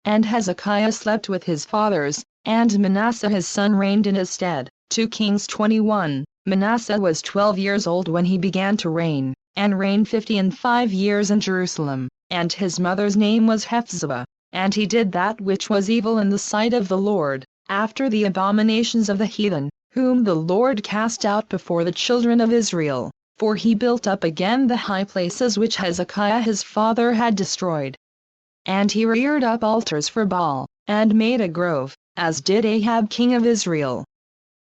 And Hezekiah slept with his fathers, and Manasseh his son reigned in his stead. 2 Kings 21. Manasseh was 12 years old when he began to reign, and reigned 55 years in Jerusalem, and his mother's name was Hephzibah. And he did that which was evil in the sight of the Lord, after the abominations of the heathen, whom the Lord cast out before the children of Israel. For he built up again the high places which Hezekiah his father had destroyed. And he reared up altars for Baal, and made a grove, as did Ahab king of Israel,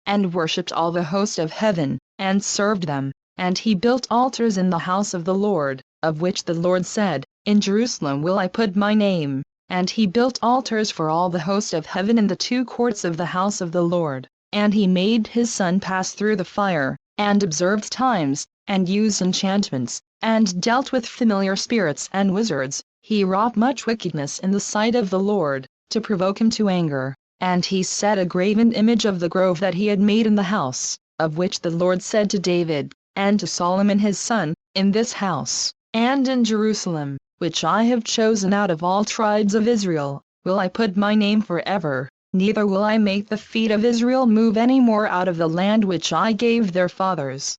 and worshipped all the host of heaven, and served them. And he built altars in the house of the Lord, of which the Lord said, In Jerusalem will I put my name. And he built altars for all the host of heaven in the 2 courts of the house of the Lord. And he made his son pass through the fire, and observed times, and used enchantments, and dealt with familiar spirits and wizards. He wrought much wickedness in the sight of the Lord, to provoke him to anger. And he set a graven image of the grove that he had made in the house, of which the Lord said to David, and to Solomon his son, In this house, and in Jerusalem, which I have chosen out of all tribes of Israel, will I put my name forever, neither will I make the feet of Israel move any more out of the land which I gave their fathers.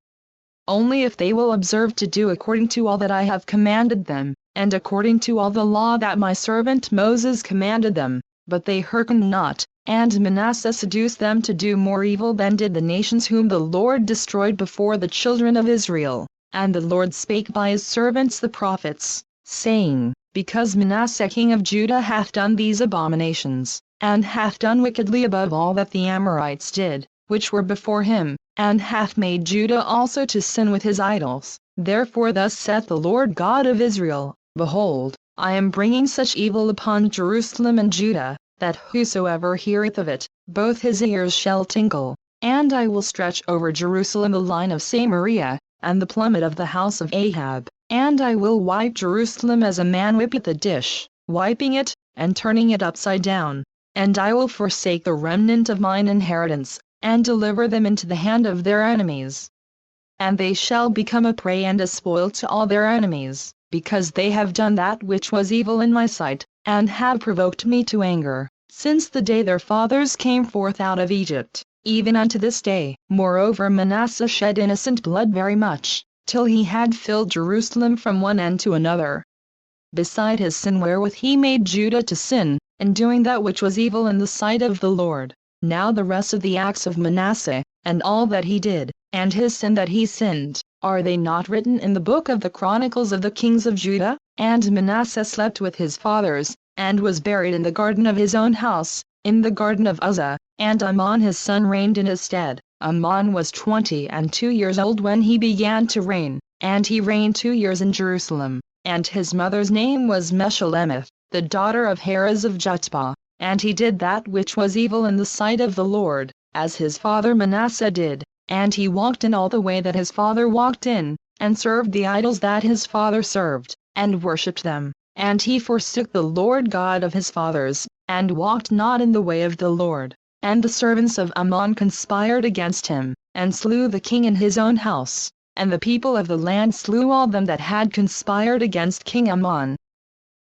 Only if they will observe to do according to all that I have commanded them, and according to all the law that my servant Moses commanded them. But they hearkened not, and Manasseh seduced them to do more evil than did the nations whom the Lord destroyed before the children of Israel. And the Lord spake by his servants the prophets, saying, Because Manasseh king of Judah hath done these abominations, and hath done wickedly above all that the Amorites did, which were before him, and hath made Judah also to sin with his idols, therefore thus saith the Lord God of Israel, Behold, I am bringing such evil upon Jerusalem and Judah, that whosoever heareth of it, both his ears shall tingle. And I will stretch over Jerusalem the line of Samaria, and the plummet of the house of Ahab. And I will wipe Jerusalem as a man whippeth a dish, wiping it, and turning it upside down. And I will forsake the remnant of mine inheritance, and deliver them into the hand of their enemies. And they shall become a prey and a spoil to all their enemies, because they have done that which was evil in my sight, and have provoked me to anger, since the day their fathers came forth out of Egypt, even unto this day. Moreover Manasseh shed innocent blood very much, till he had filled Jerusalem from one end to another. Beside his sin wherewith he made Judah to sin, in doing that which was evil in the sight of the Lord. Now the rest of the acts of Manasseh, and all that he did, and his sin that he sinned, are they not written in the book of the Chronicles of the kings of Judah? And Manasseh slept with his fathers, and was buried in the garden of his own house, in the garden of Uzzah, and Amon his son reigned in his stead. Amon was 22 years old when he began to reign, and he reigned 2 years in Jerusalem. And his mother's name was Meshullemeth, the daughter of Harez of Jutbah. And he did that which was evil in the sight of the Lord, as his father Manasseh did. And he walked in all the way that his father walked in, and served the idols that his father served, and worshipped them. And he forsook the Lord God of his fathers, and walked not in the way of the Lord. And the servants of Ammon conspired against him, and slew the king in his own house. And the people of the land slew all them that had conspired against King Ammon.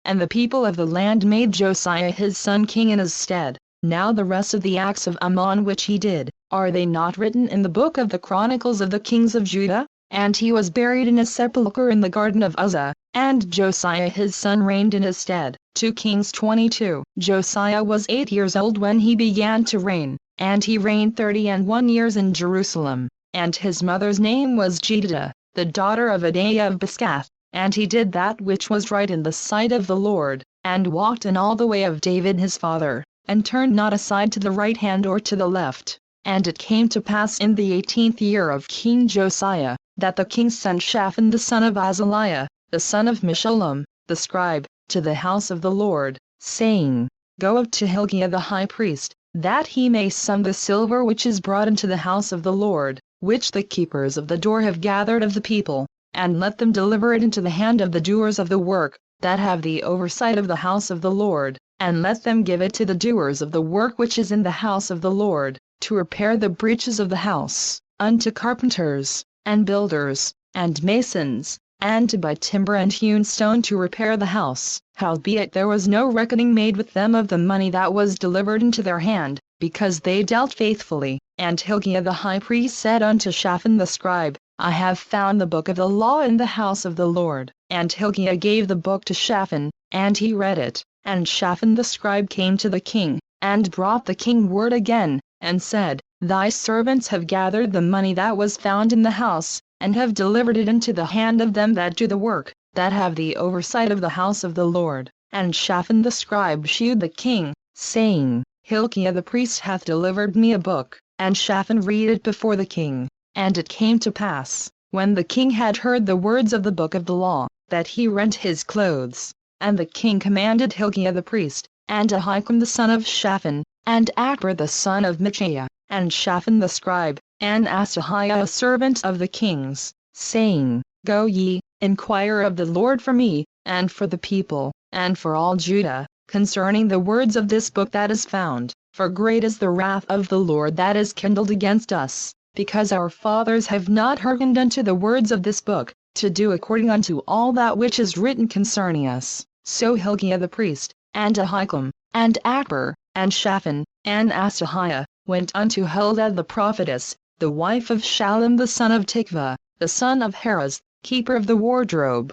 And the people of the land made Josiah his son king in his stead. Now the rest of the acts of Ammon which he did, are they not written in the book of the Chronicles of the kings of Judah? And he was buried in a sepulchre in the garden of Uzzah, and Josiah his son reigned in his stead. 2 Kings 22. Josiah was 8 years old when he began to reign, and he reigned 31 years in Jerusalem. And his mother's name was Jedidah, the daughter of Adaiah of Biscath. And he did that which was right in the sight of the Lord, and walked in all the way of David his father, and turned not aside to the right hand or to the left. And it came to pass in the 18th year of King Josiah, that the king sent Shaphan the son of Azaliah, the son of Meshullam, the scribe, to the house of the Lord, saying, Go up to Hilkiah the high priest, that he may sum the silver which is brought into the house of the Lord, which the keepers of the door have gathered of the people, and let them deliver it into the hand of the doers of the work, that have the oversight of the house of the Lord, and let them give it to the doers of the work which is in the house of the Lord, to repair the breaches of the house, unto carpenters, and builders, and masons, and to buy timber and hewn stone to repair the house. Howbeit there was no reckoning made with them of the money that was delivered into their hand, because they dealt faithfully. And Hilkiah the high priest said unto Shaphan the scribe, I have found the book of the law in the house of the Lord. And Hilkiah gave the book to Shaphan, and he read it. And Shaphan the scribe came to the king, and brought the king word again, and said, Thy servants have gathered the money that was found in the house, and have delivered it into the hand of them that do the work, that have the oversight of the house of the Lord. And Shaphan the scribe shewed the king, saying, Hilkiah the priest hath delivered me a book. And Shaphan read it before the king. And it came to pass, when the king had heard the words of the book of the law, that he rent his clothes. And the king commanded Hilkiah the priest, and Ahikam the son of Shaphan, and Akbar the son of Micaiah, and Shaphan the scribe, and Asahiah a servant of the king's, saying, Go ye, inquire of the Lord for me, and for the people, and for all Judah, concerning the words of this book that is found. For great is the wrath of the Lord that is kindled against us, because our fathers have not hearkened unto the words of this book, to do according unto all that which is written concerning us. So Hilkiah the priest, and Ahikam, and Akbar, and Shaphan, and Asahiah, went unto Huldah the prophetess, the wife of Shallum the son of Tikvah, the son of Haruz, keeper of the wardrobe.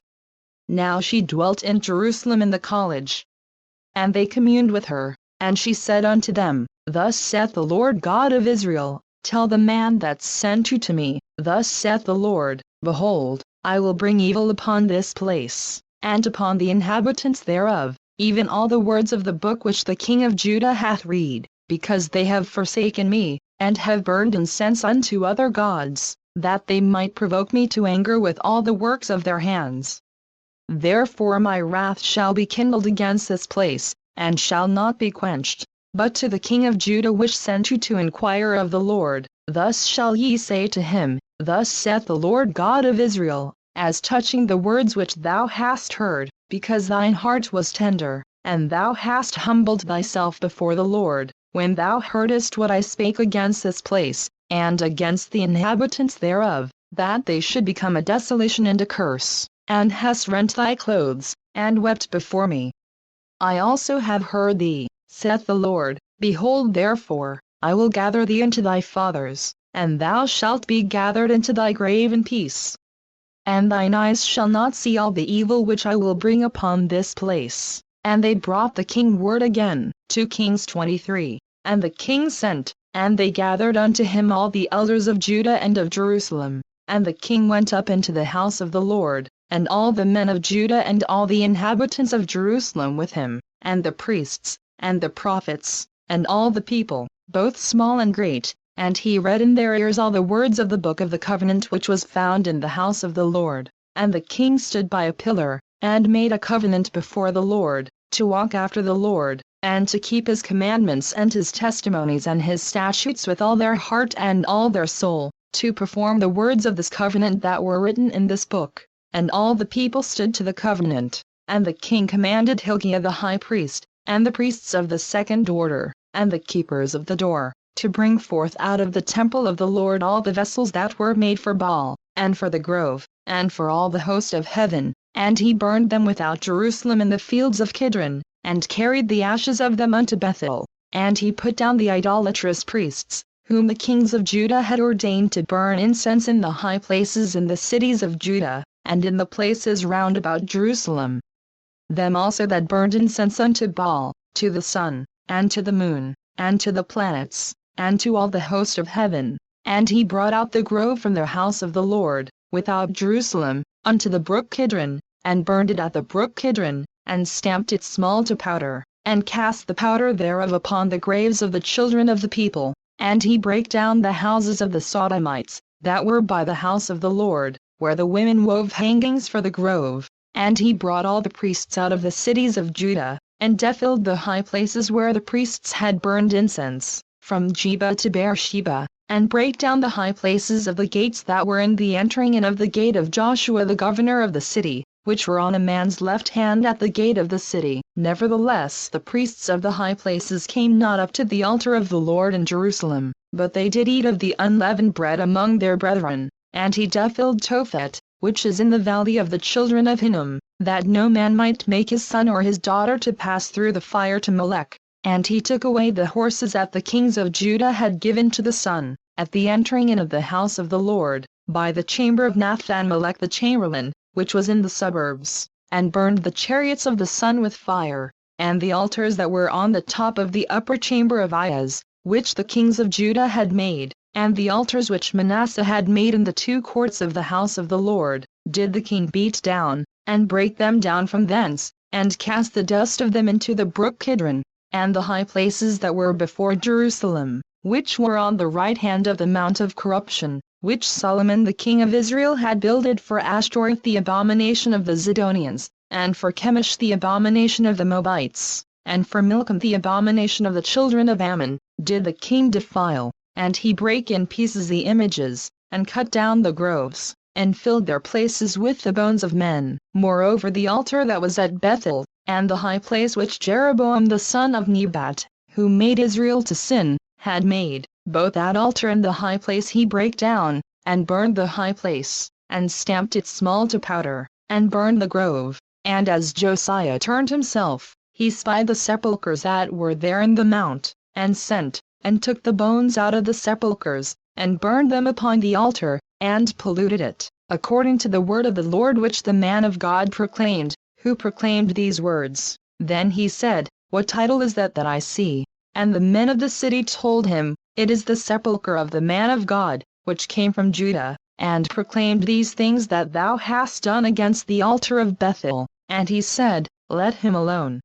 Now she dwelt in Jerusalem in the college. And they communed with her, and she said unto them, Thus saith the Lord God of Israel, Tell the man that sent you to me, Thus saith the Lord, Behold, I will bring evil upon this place, and upon the inhabitants thereof, even all the words of the book which the king of Judah hath read, because they have forsaken me, and have burned incense unto other gods, that they might provoke me to anger with all the works of their hands. Therefore my wrath shall be kindled against this place, and shall not be quenched. But to the king of Judah which sent you to inquire of the Lord, thus shall ye say to him, Thus saith the Lord God of Israel, as touching the words which thou hast heard, because thine heart was tender, and thou hast humbled thyself before the Lord, when thou heardest what I spake against this place, and against the inhabitants thereof, that they should become a desolation and a curse, and hast rent thy clothes, and wept before me. I also have heard thee, saith the Lord. Behold therefore, I will gather thee into thy fathers, and thou shalt be gathered into thy grave in peace. And thine eyes shall not see all the evil which I will bring upon this place. And they brought the king word again. 2 Kings 23. And the king sent, and they gathered unto him all the elders of Judah and of Jerusalem. And the king went up into the house of the Lord, and all the men of Judah and all the inhabitants of Jerusalem with him, and the priests, and the prophets, and all the people, both small and great. And he read in their ears all the words of the book of the covenant which was found in the house of the Lord. And the king stood by a pillar, and made a covenant before the Lord, to walk after the Lord, and to keep his commandments and his testimonies and his statutes with all their heart and all their soul, to perform the words of this covenant that were written in this book. And all the people stood to the covenant. And the king commanded Hilkiah the high priest, and the priests of the second order, and the keepers of the door, to bring forth out of the temple of the Lord all the vessels that were made for Baal, and for the grove, and for all the host of heaven. And he burned them without Jerusalem in the fields of Kidron, and carried the ashes of them unto Bethel. And he put down the idolatrous priests, whom the kings of Judah had ordained to burn incense in the high places in the cities of Judah, and in the places round about Jerusalem. Them also that burned incense unto Baal, to the sun, and to the moon, and to the planets, and to all the host of heaven. And he brought out the grove from the house of the Lord, without Jerusalem, unto the brook Kidron, and burned it at the brook Kidron, and stamped it small to powder, and cast the powder thereof upon the graves of the children of the people. And he brake down the houses of the Sodomites, that were by the house of the Lord, where the women wove hangings for the grove. And he brought all the priests out of the cities of Judah, and defiled the high places where the priests had burned incense, from Jeba to Beersheba, and brake down the high places of the gates that were in the entering in of the gate of Joshua the governor of the city, which were on a man's left hand at the gate of the city. Nevertheless the priests of the high places came not up to the altar of the Lord in Jerusalem, but they did eat of the unleavened bread among their brethren. And he defiled Tophet, which is in the valley of the children of Hinnom, that no man might make his son or his daughter to pass through the fire to Molech. And he took away the horses that the kings of Judah had given to the sun, at the entering in of the house of the Lord, by the chamber of Nathan-Melech the chamberlain, which was in the suburbs, and burned the chariots of the sun with fire, and the altars that were on the top of the upper chamber of Iaz, which the kings of Judah had made, and the altars which Manasseh had made in the two courts of the house of the Lord, did the king beat down, and break them down from thence, and cast the dust of them into the brook Kidron, and the high places that were before Jerusalem, which were on the right hand of the mount of corruption, which Solomon the king of Israel had builded for Ashtoreth the abomination of the Zidonians, and for Chemosh the abomination of the Moabites, and for Milcom the abomination of the children of Ammon, did the king defile, and he brake in pieces the images, and cut down the groves, and filled their places with the bones of men. Moreover the altar that was at Bethel, and the high place which Jeroboam the son of Nebat, who made Israel to sin, had made, both that altar and the high place he brake down, and burned the high place, and stamped it small to powder, and burned the grove. And as Josiah turned himself, he spied the sepulchres that were there in the mount, and sent, and took the bones out of the sepulchres, and burned them upon the altar, and polluted it, according to the word of the Lord which the man of God proclaimed, who proclaimed these words. Then he said, What title is that I see? And the men of the city told him, It is the sepulchre of the man of God, which came from Judah, and proclaimed these things that thou hast done against the altar of Bethel. And he said, Let him alone.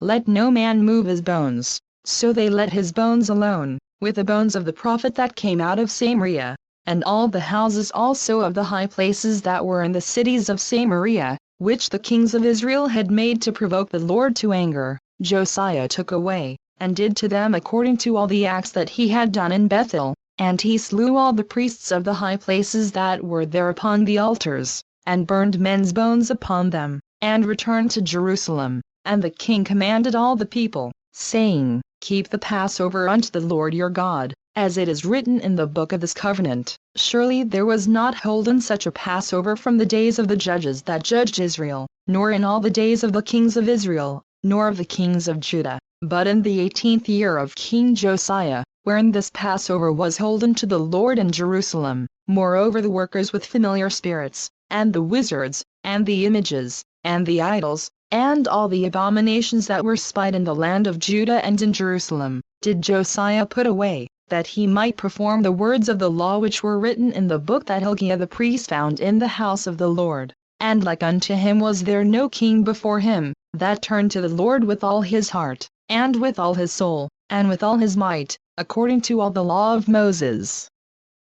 Let no man move his bones. So they let his bones alone, with the bones of the prophet that came out of Samaria, and all the houses also of the high places that were in the cities of Samaria, which the kings of Israel had made to provoke the Lord to anger, Josiah took away, and did to them according to all the acts that he had done in Bethel, and he slew all the priests of the high places that were there upon the altars, and burned men's bones upon them, and returned to Jerusalem. And the king commanded all the people, saying, Keep the Passover unto the Lord your God, as it is written in the book of this covenant. Surely there was not holden such a Passover from the days of the judges that judged Israel, nor in all the days of the kings of Israel, nor of the kings of Judah, but in the 18th year of King Josiah, wherein this Passover was holden to the Lord in Jerusalem. Moreover the workers with familiar spirits, and the wizards, and the images, and the idols, and all the abominations that were spied in the land of Judah and in Jerusalem, did Josiah put away, that he might perform the words of the law which were written in the book that Hilkiah the priest found in the house of the Lord. And like unto him was there no king before him, that turned to the Lord with all his heart, and with all his soul, and with all his might, according to all the law of Moses.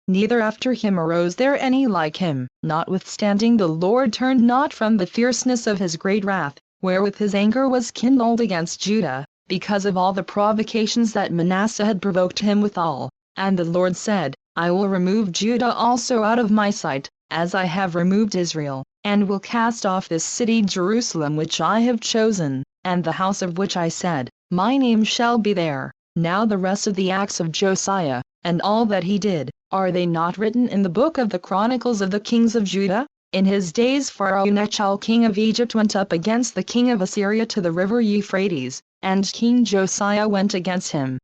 Neither after him arose there any like him. Notwithstanding the Lord turned not from the fierceness of his great wrath, wherewith his anger was kindled against Judah, because of all the provocations that Manasseh had provoked him withal. And the Lord said, I will remove Judah also out of my sight, as I have removed Israel, and will cast off this city Jerusalem which I have chosen, and the house of which I said, My name shall be there. Now the rest of the acts of Josiah, and all that he did, are they not written in the book of the Chronicles of the kings of Judah? In his days Pharaoh-Nechoh king of Egypt went up against the king of Assyria to the river Euphrates, and King Josiah went against him.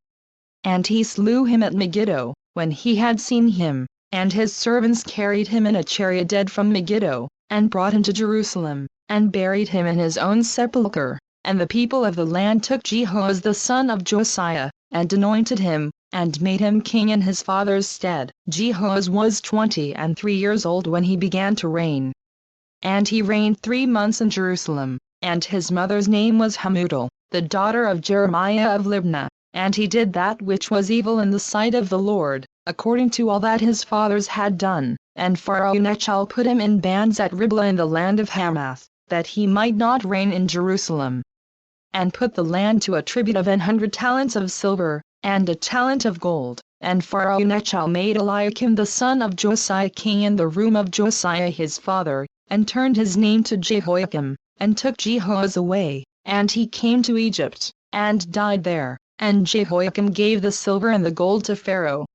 And he slew him at Megiddo, when he had seen him, and his servants carried him in a chariot dead from Megiddo, and brought him to Jerusalem, and buried him in his own sepulchre. And the people of the land took Jehoaz the son of Josiah, and anointed him, and made him king in his father's stead. Jehoaz was 23 years old when he began to reign. And he reigned 3 months in Jerusalem, and his mother's name was Hamutal, the daughter of Jeremiah of Libnah. And he did that which was evil in the sight of the Lord, according to all that his fathers had done. And Pharaoh-Nechoh put him in bands at Riblah in the land of Hamath, that he might not reign in Jerusalem. And put the land to a tribute of 100 talents of silver, and a talent of gold. And Pharaoh-Nechoh made Eliakim the son of Josiah king in the room of Josiah his father, and turned his name to Jehoiakim, and took Jehoaz away, and he came to Egypt, and died there. And Jehoiakim gave the silver and the gold to Pharaoh.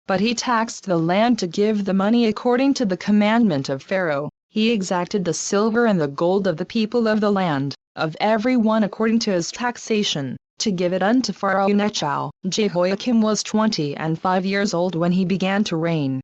But he taxed the land to give the money according to the commandment of Pharaoh. He exacted the silver and the gold of the people of the land, of every one according to his taxation, to give it unto Pharaoh Necho. Jehoiakim was 25 years old when he began to reign.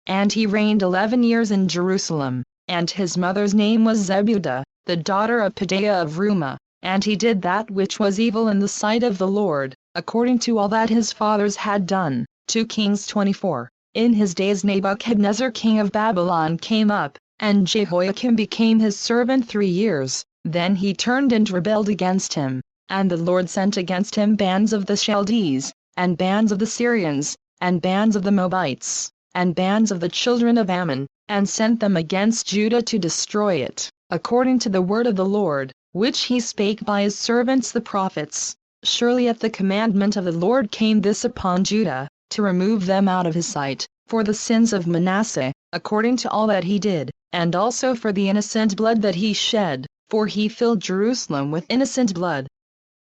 And he reigned 11 years in Jerusalem, and his mother's name was Zebudah, the daughter of Pedaiah of Rumah. And he did that which was evil in the sight of the Lord, according to all that his fathers had done. 2 Kings 24. In his days Nebuchadnezzar king of Babylon came up, and Jehoiakim became his servant 3 years. Then he turned and rebelled against him, and the Lord sent against him bands of the Chaldees, and bands of the Syrians, and bands of the Moabites, and bands of the children of Ammon, and sent them against Judah to destroy it, according to the word of the Lord, which he spake by his servants the prophets. Surely at the commandment of the Lord came this upon Judah, to remove them out of his sight, for the sins of Manasseh, according to all that he did, and also for the innocent blood that he shed, for he filled Jerusalem with innocent blood,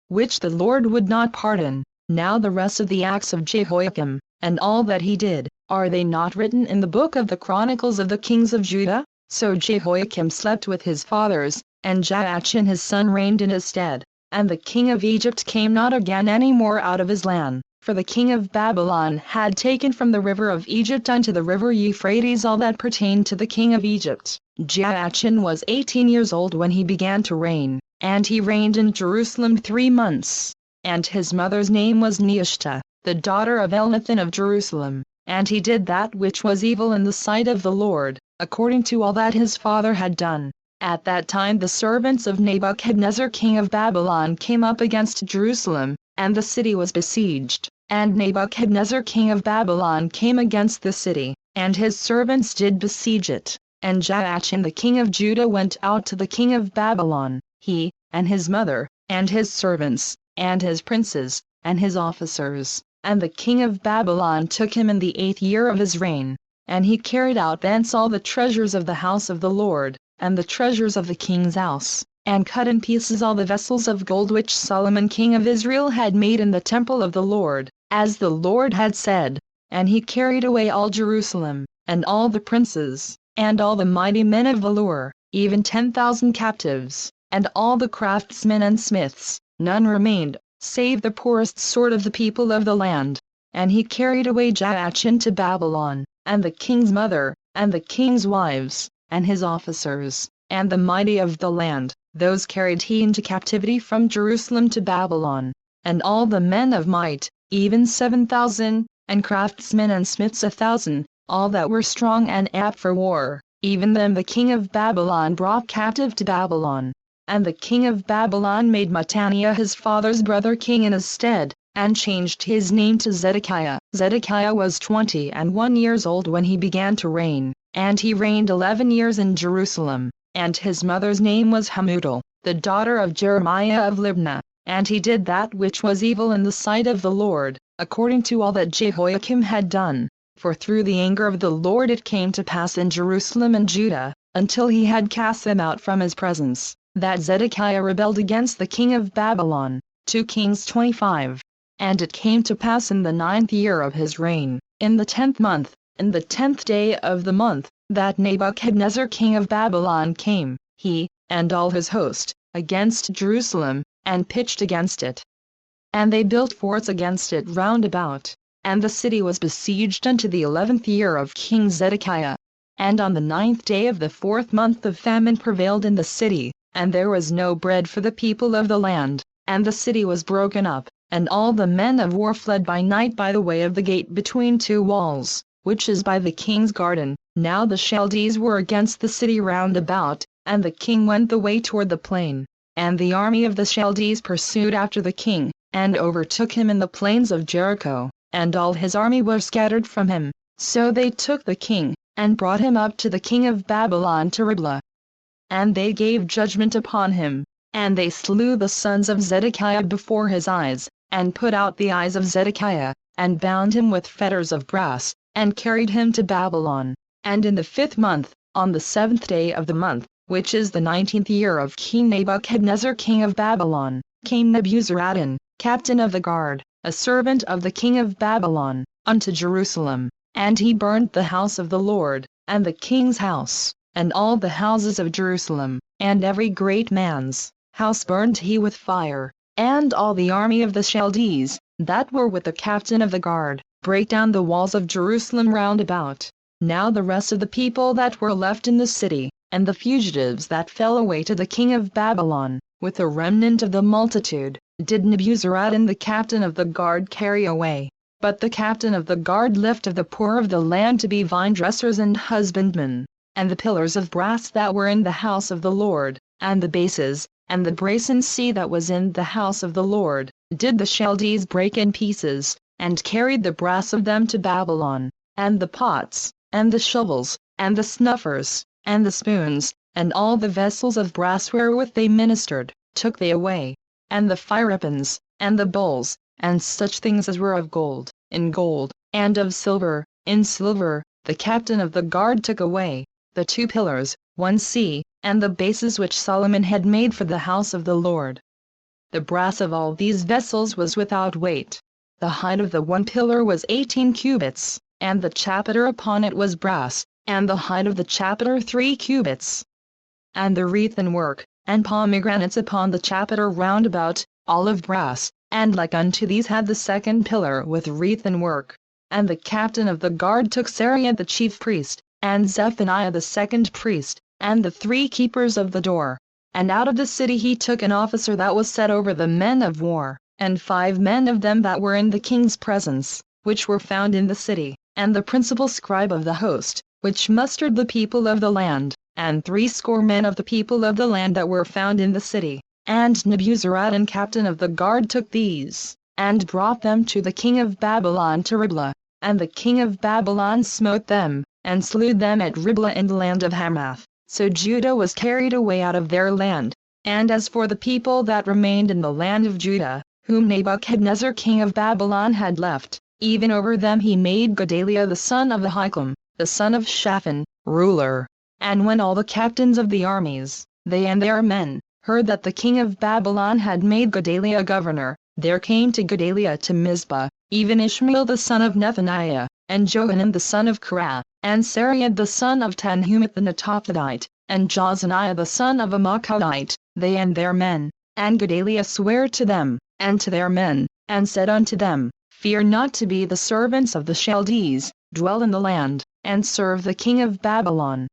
which the Lord would not pardon. Now the rest of the acts of Jehoiakim, and all that he did, are they not written in the book of the Chronicles of the kings of Judah? So Jehoiakim slept with his fathers, and Joachim his son reigned in his stead. And the king of Egypt came not again any more out of his land, for the king of Babylon had taken from the river of Egypt unto the river Euphrates all that pertained to the king of Egypt. Joachim was 18 years old when he began to reign, and he reigned in Jerusalem 3 months. And his mother's name was Nehushta, the daughter of Elnathan of Jerusalem. And he did that which was evil in the sight of the Lord, according to all that his father had done. At that time the servants of Nebuchadnezzar king of Babylon came up against Jerusalem, and the city was besieged. And Nebuchadnezzar king of Babylon came against the city, and his servants did besiege it. And Joachim the king of Judah went out to the king of Babylon, he, and his mother, and his servants, and his princes, and his officers. And the king of Babylon took him in the 8th year of his reign. And he carried out thence all the treasures of the house of the Lord, and the treasures of the king's house, and cut in pieces all the vessels of gold which Solomon king of Israel had made in the temple of the Lord, as the Lord had said. And he carried away all Jerusalem, and all the princes, and all the mighty men of valor, even 10,000 captives, and all the craftsmen and smiths. None remained, save the poorest sort of the people of the land. And he carried away Joachim to Babylon, and the king's mother, and the king's wives, and his officers, and the mighty of the land, those carried he into captivity from Jerusalem to Babylon. And all the men of might, even 7,000, and craftsmen and smiths 1,000, all that were strong and apt for war, even them the king of Babylon brought captive to Babylon. And the king of Babylon made Mattaniah his father's brother king in his stead, and changed his name to Zedekiah. Zedekiah was 21 years old when he began to reign, and he reigned 11 years in Jerusalem. And his mother's name was Hamutal, the daughter of Jeremiah of Libnah. And he did that which was evil in the sight of the Lord, according to all that Jehoiakim had done. For through the anger of the Lord it came to pass in Jerusalem and Judah, until he had cast them out from his presence, that Zedekiah rebelled against the king of Babylon. 2 Kings 25. And it came to pass in the 9th year of his reign, in the 10th month, in the 10th day of the month, that Nebuchadnezzar king of Babylon came, he, and all his host, against Jerusalem, and pitched against it. And they built forts against it round about, and the city was besieged unto the 11th year of King Zedekiah. And on the 9th day of the 4th month the famine prevailed in the city, and there was no bread for the people of the land, and the city was broken up, and all the men of war fled by night by the way of the gate between 2 walls, which is by the king's garden. Now the Chaldees were against the city round about, and the king went the way toward the plain. And the army of the Chaldees pursued after the king, and overtook him in the plains of Jericho, and all his army were scattered from him. So they took the king, and brought him up to the king of Babylon to Riblah. And they gave judgment upon him, and they slew the sons of Zedekiah before his eyes, and put out the eyes of Zedekiah, and bound him with fetters of brass, and carried him to Babylon. And in the 5th month, on the 7th day of the month, which is the 19th year of King Nebuchadnezzar king of Babylon, came Nebuzaradan, captain of the guard, a servant of the king of Babylon, unto Jerusalem. And he burned the house of the Lord, and the king's house, and all the houses of Jerusalem, and every great man's house burned he with fire, and all the army of the Chaldees, that were with the captain of the guard, brake down the walls of Jerusalem round about. Now the rest of the people that were left in the city, and the fugitives that fell away to the king of Babylon, with the remnant of the multitude, did Nebuzaradan the captain of the guard carry away. But the captain of the guard lifted the poor of the land to be vine-dressers and husbandmen, and the pillars of brass that were in the house of the Lord, and the bases, and the brazen sea that was in the house of the Lord, did the Chaldees break in pieces, and carried the brass of them to Babylon, and the pots, and the shovels, and the snuffers, and the spoons, and all the vessels of brass wherewith they ministered, took they away, and the firepans, and the bowls, and such things as were of gold, in gold, and of silver, in silver. The captain of the guard took away the 2 pillars, 1 sea, and the bases which Solomon had made for the house of the Lord. The brass of all these vessels was without weight. The height of the 1 pillar was 18 cubits, and the chapiter upon it was brass, and the height of the chapiter 3 cubits. And the wreathen work, and pomegranates upon the chapiter round about, all of brass, and like unto these had the 2nd pillar with wreathen work. And the captain of the guard took Sariah the chief priest, and Zephaniah the 2nd priest, and the 3 keepers of the door. And out of the city he took an officer that was set over the men of war, and 5 men of them that were in the king's presence, which were found in the city, and the principal scribe of the host, which mustered the people of the land, and 60 men of the people of the land that were found in the city. And Nebuzaradan captain of the guard took these, and brought them to the king of Babylon to Riblah, and the king of Babylon smote them, and slew them at Riblah in the land of Hamath. So Judah was carried away out of their land. And as for the people that remained in the land of Judah, whom Nebuchadnezzar king of Babylon had left, even over them he made Gedaliah the son of Ahikam, the son of Shaphan, ruler. And when all the captains of the armies, they and their men, heard that the king of Babylon had made Gedaliah governor, there came to Gedaliah to Mizpah, even Ishmael the son of Nethaniah, and Johanan the son of Korah, and Sariah the son of Tanhumeth the Netophathite, and Jozaniah the son of a Maachite, they and their men. And Gedaliah sware to them, and to their men, and said unto them, Fear not to be the servants of the Chaldees, dwell in the land, and serve the king of Babylon.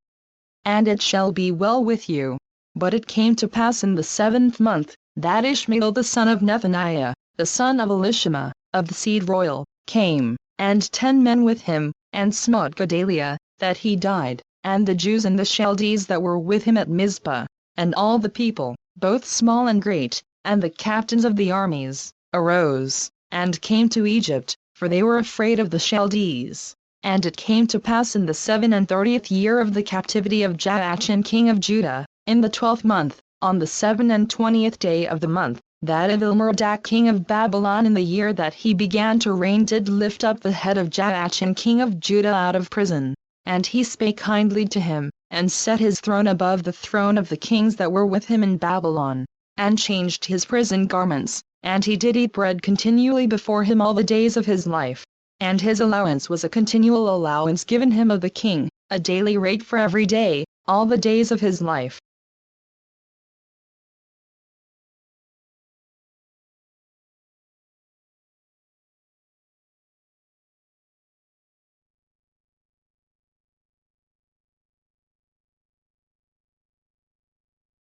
And it shall be well with you. But it came to pass in the 7th month, that Ishmael the son of Nethaniah, the son of Elishama, of the seed royal, came, and 10 men with him, and smote Gedaliah, that he died, and the Jews and the Chaldees that were with him at Mizpah, and all the people, both small and great, and the captains of the armies, arose, and came to Egypt, for they were afraid of the Chaldees. And it came to pass in the 37th year of the captivity of Joachim king of Judah, in the 12th month, on the 27th day of the month, that Evil-Merodach king of Babylon in the year that he began to reign did lift up the head of Joachim king of Judah out of prison. And he spake kindly to him, and set his throne above the throne of the kings that were with him in Babylon, and changed his prison garments, and he did eat bread continually before him all the days of his life. And his allowance was a continual allowance given him of the king, a daily rate for every day, all the days of his life.